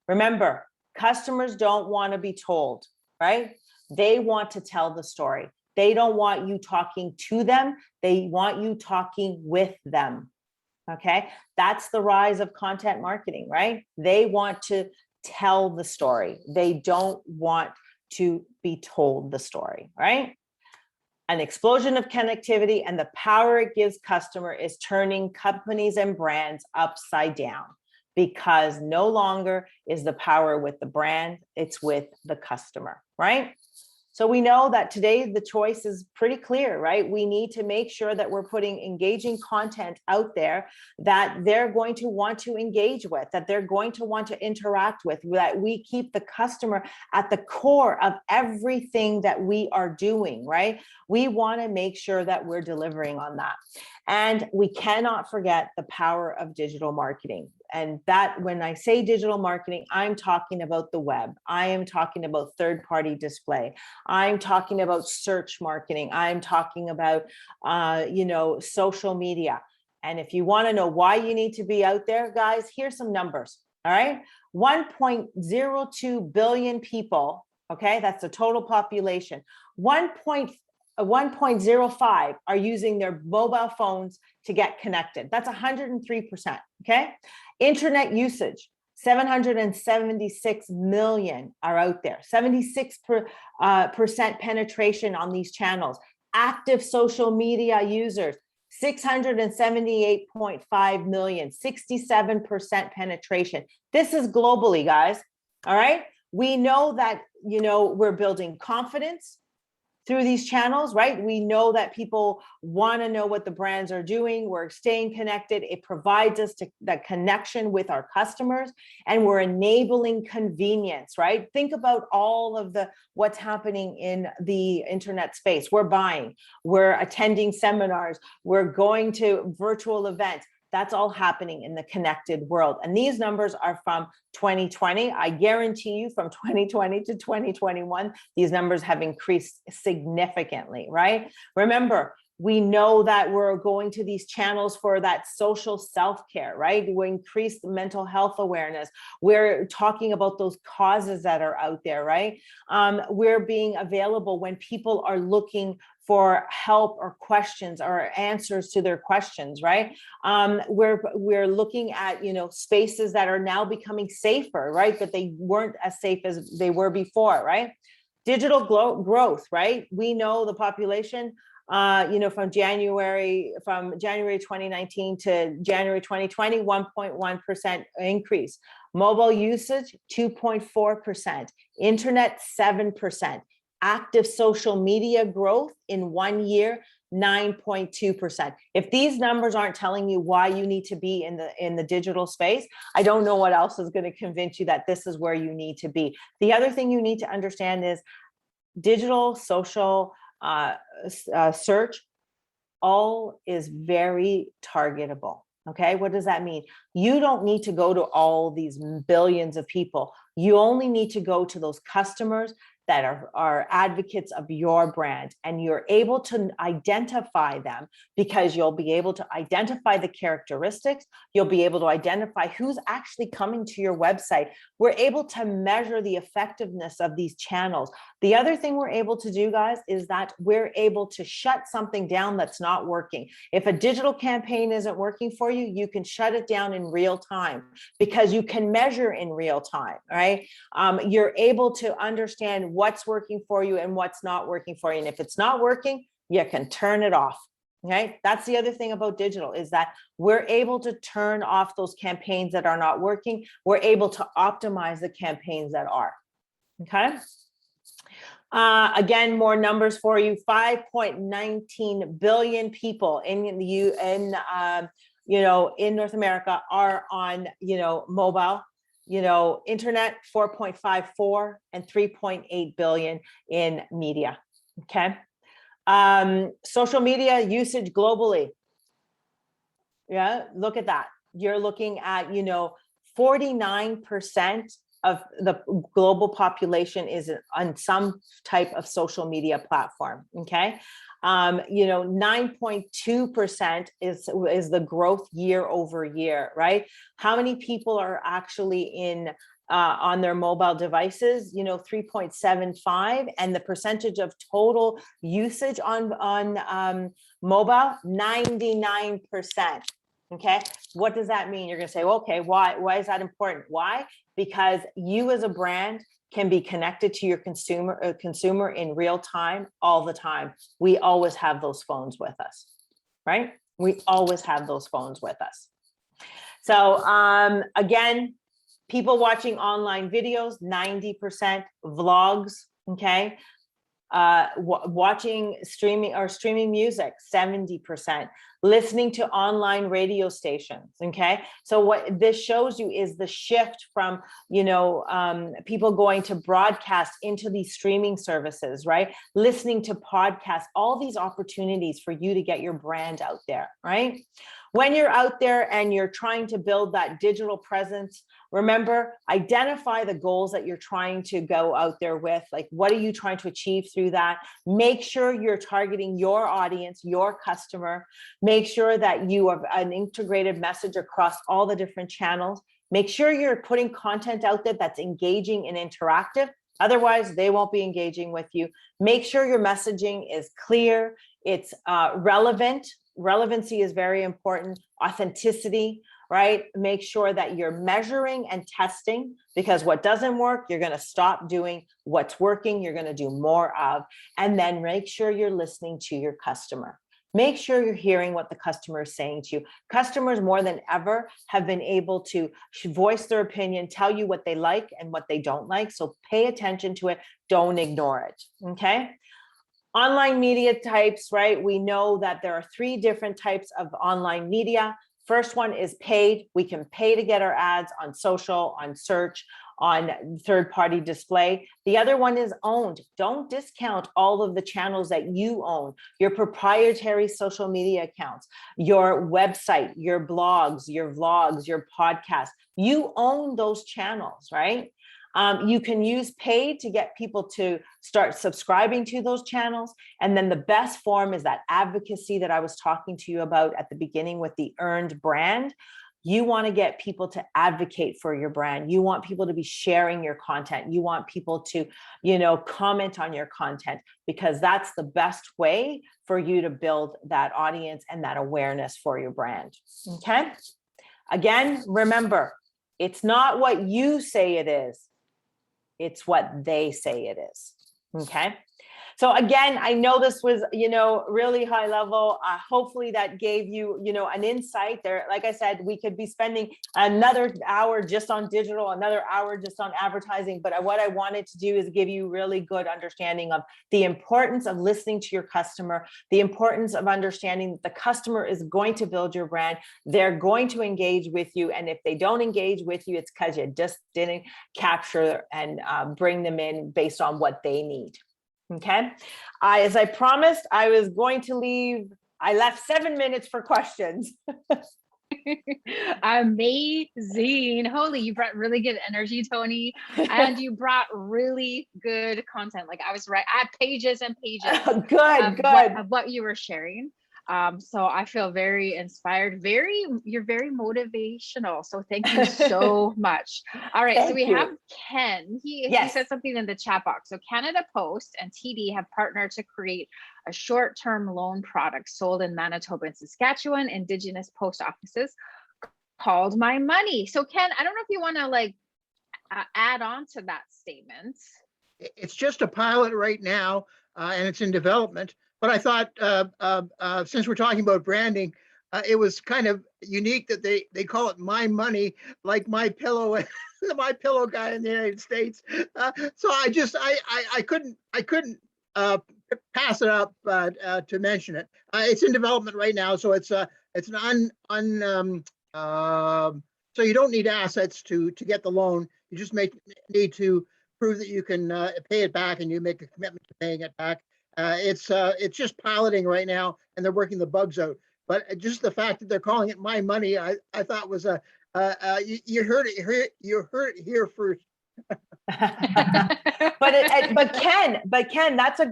Speaker 2: Remember, customers don't want to be told, right? They want to tell the story. They don't want you talking to them. They want you talking with them. Okay. That's the rise of content marketing, right? They want to tell the story. They don't want to be told the story, right? An explosion of connectivity and the power it gives customer is turning companies and brands upside down, because no longer is the power with the brand, it's with the customer, right? So we know that today the choice is pretty clear, right? We need to make sure that we're putting engaging content out there that they're going to want to engage with, that they're going to want to interact with, that we keep the customer at the core of everything that we are doing, right? We want to make sure that we're delivering on that. And we cannot forget the power of digital marketing. And that, when I say digital marketing, I'm talking about the web. I am talking about third-party display. I'm talking about search marketing. I'm talking about, social media. And if you want to know why you need to be out there, guys, here's some numbers. All right. 1.02 billion people. Okay. That's the total population. 1.05 are using their mobile phones to get connected. That's 103%. Okay. Internet usage, 776 million are out there. 76% penetration on these channels. Active social media users, 678.5 million, 67% penetration. This is globally, guys. All right. We know that, we're building confidence through these channels, right? We know that people want to know what the brands are doing. We're staying connected. It provides us that connection with our customers, and we're enabling convenience, right? Think about all of what's happening in the internet space. We're buying, we're attending seminars, we're going to virtual events. That's all happening in the connected world. And these numbers are from 2020. I guarantee you from 2020 to 2021, these numbers have increased significantly, right? Remember, we know that we're going to these channels for that social self-care, right? We increase the mental health awareness. We're talking about those causes that are out there, right? We're being available when people are looking for help or questions or answers to their questions, right? We're looking at, spaces that are now becoming safer, right? But they weren't as safe as they were before, right? Digital growth, right? We know the population, from January 2019 to January 2020, 1.1% increase. Mobile usage, 2.4%. Internet, 7%. Active social media growth in 1 year, 9.2%. If these numbers aren't telling you why you need to be in the digital space, I don't know what else is going to convince you that this is where you need to be. The other thing you need to understand is digital, social, search, all is very targetable. Okay, what does that mean? You don't need to go to all these billions of people. You only need to go to those customers that are advocates of your brand, and you're able to identify them because you'll be able to identify the characteristics. You'll be able to identify who's actually coming to your website. We're able to measure the effectiveness of these channels. The other thing we're able to do, guys, is that we're able to shut something down that's not working. If a digital campaign isn't working for you, you can shut it down in real time because you can measure in real time, right? You're able to understand what's working for you and what's not working for you. And if it's not working, you can turn it off. Okay. That's the other thing about digital, is that we're able to turn off those campaigns that are not working. We're able to optimize the campaigns that are. Okay. Again, more numbers for you. 5.19 billion people in North America are on, mobile. Internet, 4.54 and 3.8 billion in media. Okay. Social media usage globally. Yeah, look at that. You're looking at, 49% of the global population is on some type of social media platform. Okay. 9.2% is the growth year over year, right? How many people are actually on their mobile devices? 3.75, and the percentage of total usage on mobile, 99%. Okay, what does that mean? You're going to say, well, okay, why is that important? Why? Because you as a brand can be connected to your consumer in real time, all the time. We always have those phones with us, right? We always have those phones with us. So again, people watching online videos, 90%, vlogs, okay? Watching streaming music, 70%, listening to online radio stations. Okay. So what this shows you is the shift from, people going to broadcast into these streaming services, right? Listening to podcasts, all these opportunities for you to get your brand out there, right? When you're out there and you're trying to build that digital presence, remember, identify the goals that you're trying to go out there with. Like, what are you trying to achieve through that? Make sure you're targeting your audience, your customer. Make sure that you have an integrated message across all the different channels. Make sure you're putting content out there that's engaging and interactive. Otherwise, they won't be engaging with you. Make sure your messaging is clear, it's relevant. Relevancy is very important. Authenticity, right? Make sure that you're measuring and testing, because what doesn't work, you're going to stop doing. What's working, you're going to do more of. And then make sure you're listening to your customer. Make sure you're hearing what the customer is saying to you. Customers more than ever have been able to voice their opinion, tell you what they like and what they don't like. So pay attention to it. Don't ignore it. Okay. Online media types, right? We know that there are 3 different types of online media. First one is paid. We can pay to get our ads on social, on search, on third-party display. The other one is owned. Don't discount all of the channels that you own, your proprietary social media accounts, your website, your blogs, your vlogs, your podcasts. You own those channels, right? You can use paid to get people to start subscribing to those channels. And then the best form is that advocacy that I was talking to you about at the beginning with the earned brand. You want to get people to advocate for your brand. You want people to be sharing your content. You want people to, comment on your content, because that's the best way for you to build that audience and that awareness for your brand. Okay. Again, remember, it's not what you say it is. It's what they say it is. Okay. So again, I know this was, really high level. Hopefully that gave you, an insight there. Like I said, we could be spending another hour just on digital, another hour just on advertising. But what I wanted to do is give you really good understanding of the importance of listening to your customer, the importance of understanding that the customer is going to build your brand. They're going to engage with you. And if they don't engage with you, it's because you just didn't capture and bring them in based on what they need. Okay. As I promised, I was going to leave. I left 7 minutes for questions.
Speaker 1: Amazing. Holy, you brought really good energy, Tonie. And you brought really good content. Like I was right. I had pages and pages of what you were sharing. So I feel very inspired. You're very motivational. So thank you so much. All right. So we have Ken. He said something in the chat box. So Canada Post and TD have partnered to create a short-term loan product sold in Manitoba and Saskatchewan Indigenous post offices called My Money. So Ken, I don't know if you want to add on to that statement.
Speaker 4: It's just a pilot right now, and it's in development. But I thought, since we're talking about branding, it was kind of unique that they call it My Money, like My Pillow, the My Pillow guy in the United States. So I couldn't pass it up to mention it. It's in development right now, so it's an so you don't need assets to get the loan. You just need to prove that you can pay it back, and you make a commitment to paying it back. It's just piloting right now, and they're working the bugs out. But just the fact that they're calling it My Money, I thought was you heard it here first.
Speaker 2: but Ken, that's a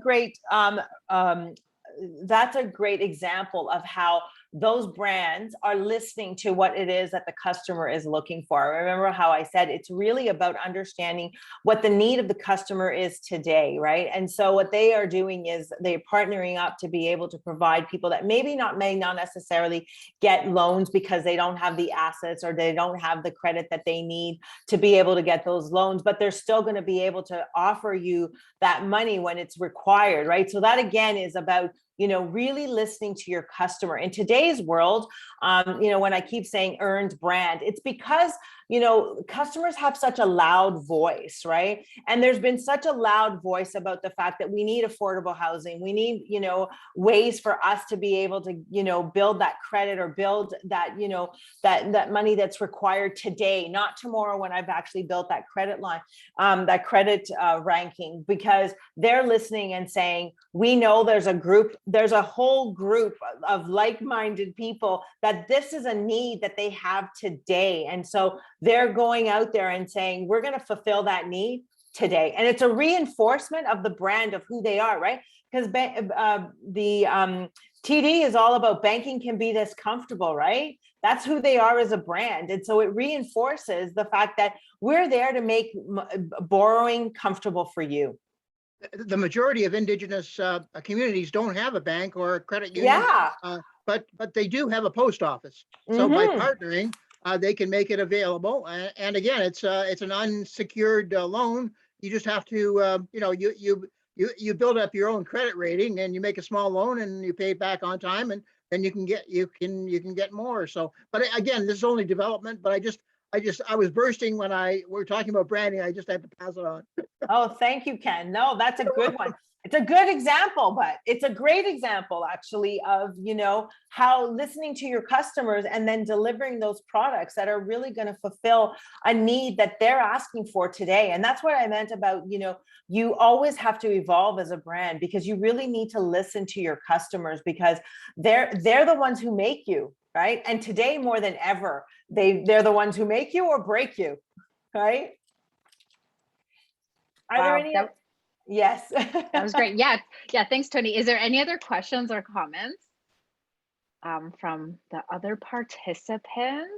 Speaker 2: great example of how those brands are listening to what it is that the customer is looking for. Remember how I said it's really about understanding what the need of the customer is today, right? And so what they are doing is they're partnering up to be able to provide people that may not necessarily get loans because they don't have the assets or they don't have the credit that they need to be able to get those loans, but they're still going to be able to offer you that money when it's required, right? So that again is about really listening to your customer. In today's world, when I keep saying earned brand, it's because, customers have such a loud voice, right? And there's been such a loud voice about the fact that we need affordable housing. We need, ways for us to be able to, build that credit or build that, that money that's required today, not tomorrow when I've actually built that credit line, that credit ranking, because they're listening and saying, we know there's a group there's a whole group of like-minded people that this is a need that they have today. And so they're going out there and saying, we're going to fulfill that need today. And it's a reinforcement of the brand of who they are, right? Because TD is all about banking can be this comfortable, right? That's who they are as a brand. And so it reinforces the fact that we're there to make borrowing comfortable for you.
Speaker 4: The majority of Indigenous communities don't have a bank or a credit union.
Speaker 2: Yeah.
Speaker 4: But they do have a post office. So by partnering, they can make it available. And again, it's an unsecured loan. You just have to, you build up your own credit rating, and you make a small loan, and you pay it back on time, and then you can get more. So, but again, this is only development. But I was bursting when we were talking about branding. I just had to pass it on.
Speaker 2: Oh, thank you, Ken. No, that's a good one. It's a good example, but it's a great example actually of, how listening to your customers and then delivering those products that are really going to fulfill a need that they're asking for today. And that's what I meant about, you always have to evolve as a brand, because you really need to listen to your customers, because they're the ones who make you, right? And today more than ever, they're the ones who make you or break you, right? Are there any? Yes.
Speaker 1: That was great. Yeah. Thanks, Tonie. Is there any other questions or comments from the other participants?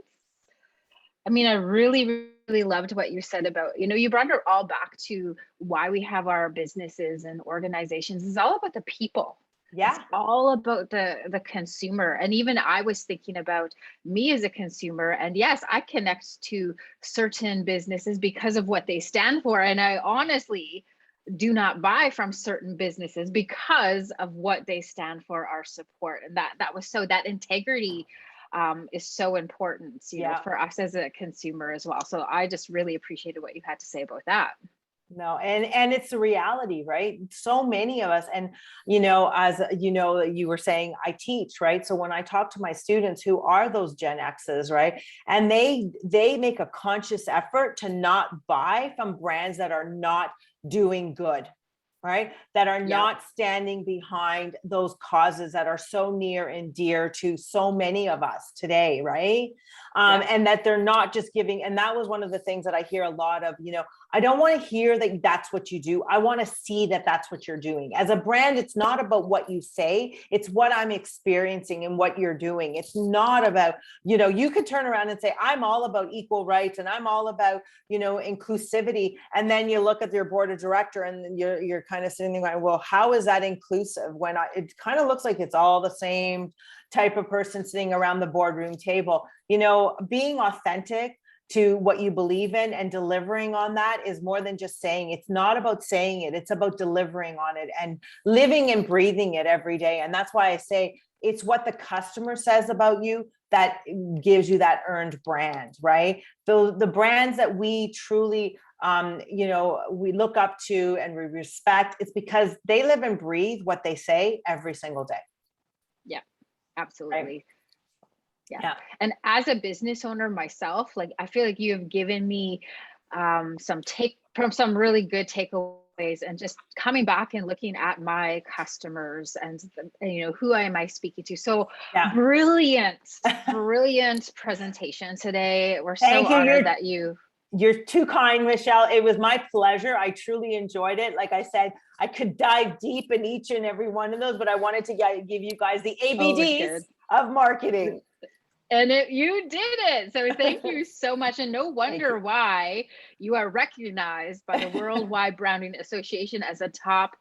Speaker 1: I mean, I really, really loved what you said about, you brought it all back to why we have our businesses and organizations. It's all about the people.
Speaker 2: Yeah.
Speaker 1: It's all about the consumer. And even I was thinking about me as a consumer. And yes, I connect to certain businesses because of what they stand for. And I honestly do not buy from certain businesses because of what they stand for, our support. And that integrity is so important, for us as a consumer as well. So I just really appreciated what you had to say about that.
Speaker 2: No, and it's a reality, right? So many of us, and as you were saying, I teach, right? So when I talk to my students who are those Gen X's, right, and they make a conscious effort to not buy from brands that are not doing good, right? That are not standing behind those causes that are so near and dear to so many of us today, right? And that they're not just giving. And that was one of the things that I hear a lot of, I don't want to hear that that's what you do. I want to see that that's what you're doing. As a brand, it's not about what you say. It's what I'm experiencing and what you're doing. It's not about, you could turn around and say, I'm all about equal rights and I'm all about, inclusivity. And then you look at your board of director and you're kind of sitting there going, well, how is that inclusive when it kind of looks like it's all the same type of person sitting around the boardroom table? Being authentic to what you believe in and delivering on that is more than just saying. It's not about saying it, it's about delivering on it and living and breathing it every day. And that's why I say it's what the customer says about you that gives you that earned brand, right? The brands that we truly we look up to and we respect, it's because they live and breathe what they say every single day.
Speaker 1: Yeah, absolutely.
Speaker 2: Right?
Speaker 1: Yeah. And as a business owner myself, I feel like you have given me some really good takeaways, and just coming back and looking at my customers and who am I speaking to. So brilliant presentation today. We're so honored that
Speaker 2: You're too kind, Michelle. It was my pleasure. I truly enjoyed it. Like I said, I could dive deep in each and every one of those, but I wanted to give you guys the ABDs of marketing.
Speaker 1: And you did it. So thank you so much. And no wonder why you are recognized by the Worldwide Branding Association as a top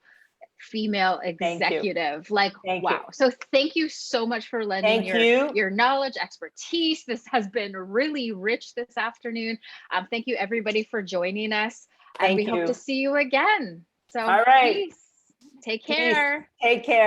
Speaker 1: female executive. Wow. You. So thank you so much for lending your knowledge, expertise. This has been really rich this afternoon. Thank you everybody for joining us. And we hope to see you again. So all right. Peace. Take care.
Speaker 2: Take care.